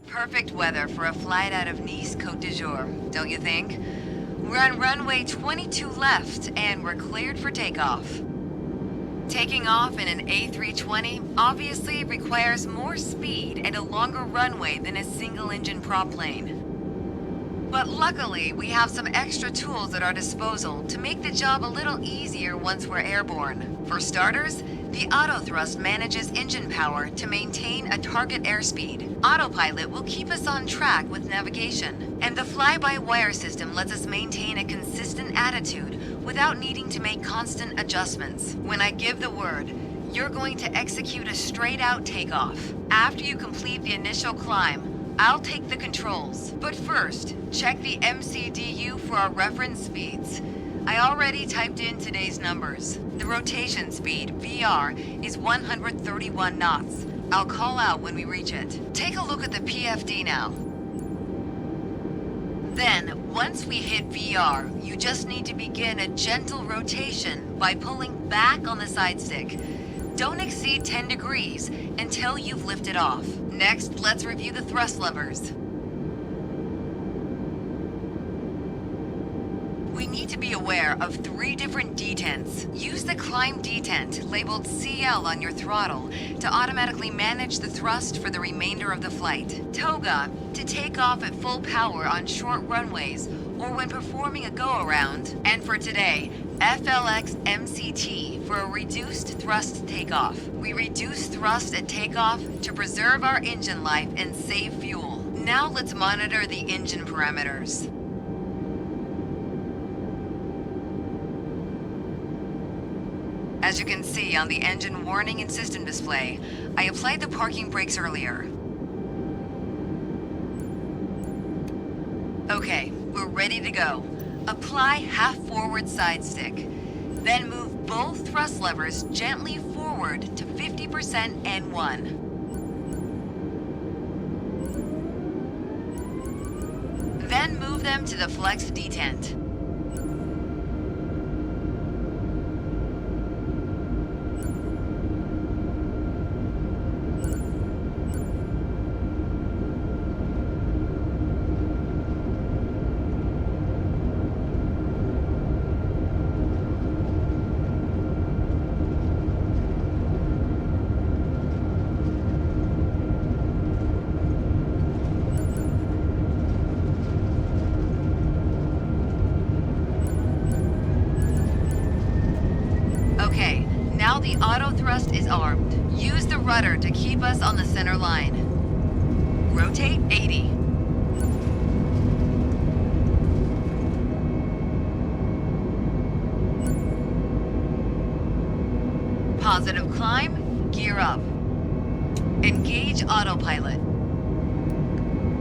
Perfect weather for a flight out of Nice Côte d'Azur, don't you think? We're on runway 22 left, and we're cleared for takeoff. Taking off in an A320 obviously requires more speed and a longer runway than a single-engine prop plane. But luckily, we have some extra tools at our disposal to make the job a little easier once we're airborne. For starters, the autothrust manages engine power to maintain a target airspeed. Autopilot will keep us on track with navigation. And the fly-by-wire system lets us maintain a consistent attitude without needing to make constant adjustments. When I give the word, you're going to execute a straight-out takeoff. After you complete the initial climb, I'll take the controls. But first, check the MCDU for our reference speeds. I already typed in today's numbers. The rotation speed, VR, is 131 knots. I'll call out when we reach it. Take a look at the PFD now. Then, once we hit VR, you just need to begin a gentle rotation by pulling back on the side stick. Don't exceed 10 degrees until you've lifted off. Next, let's review the thrust levers. We need to be aware of 3 different detents. Use the climb detent, labeled CL on your throttle, to automatically manage the thrust for the remainder of the flight. Toga, to take off at full power on short runways or when performing a go-around. And for today, FLX MCT for a reduced thrust takeoff. We reduce thrust at takeoff to preserve our engine life and save fuel. Now let's monitor the engine parameters. As you can see on the engine warning and system display, I applied the parking brakes earlier. Okay, we're ready to go. Apply half forward side stick. Then move both thrust levers gently forward to 50% N1. Then move them to the flex detent. Okay, now the auto thrust is armed. Use the rudder to keep us on the center line. Rotate 80. Positive climb, gear up. Engage autopilot.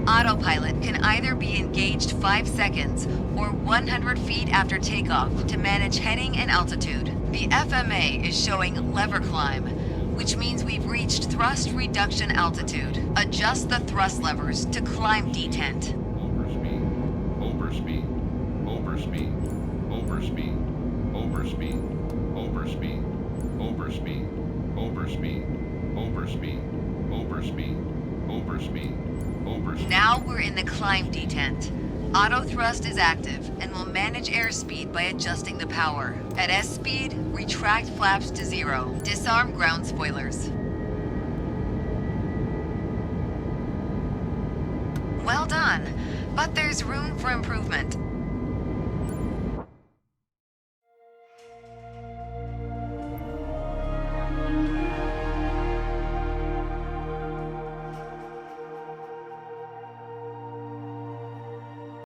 Autopilot can either be engaged 5 seconds or 100 feet after takeoff to manage heading and altitude. The FMA is showing lever climb, which means we've reached thrust reduction altitude. Adjust the thrust levers to climb detent. Overspeed, overspeed, overspeed, overspeed, overspeed, overspeed, overspeed, overspeed, overspeed, overspeed, overspeed, overspeed. Now we're in the climb detent. Auto thrust is active and will manage airspeed by adjusting the power. At S speed, retract flaps to 0. Disarm ground spoilers. Well done, but there's room for improvement.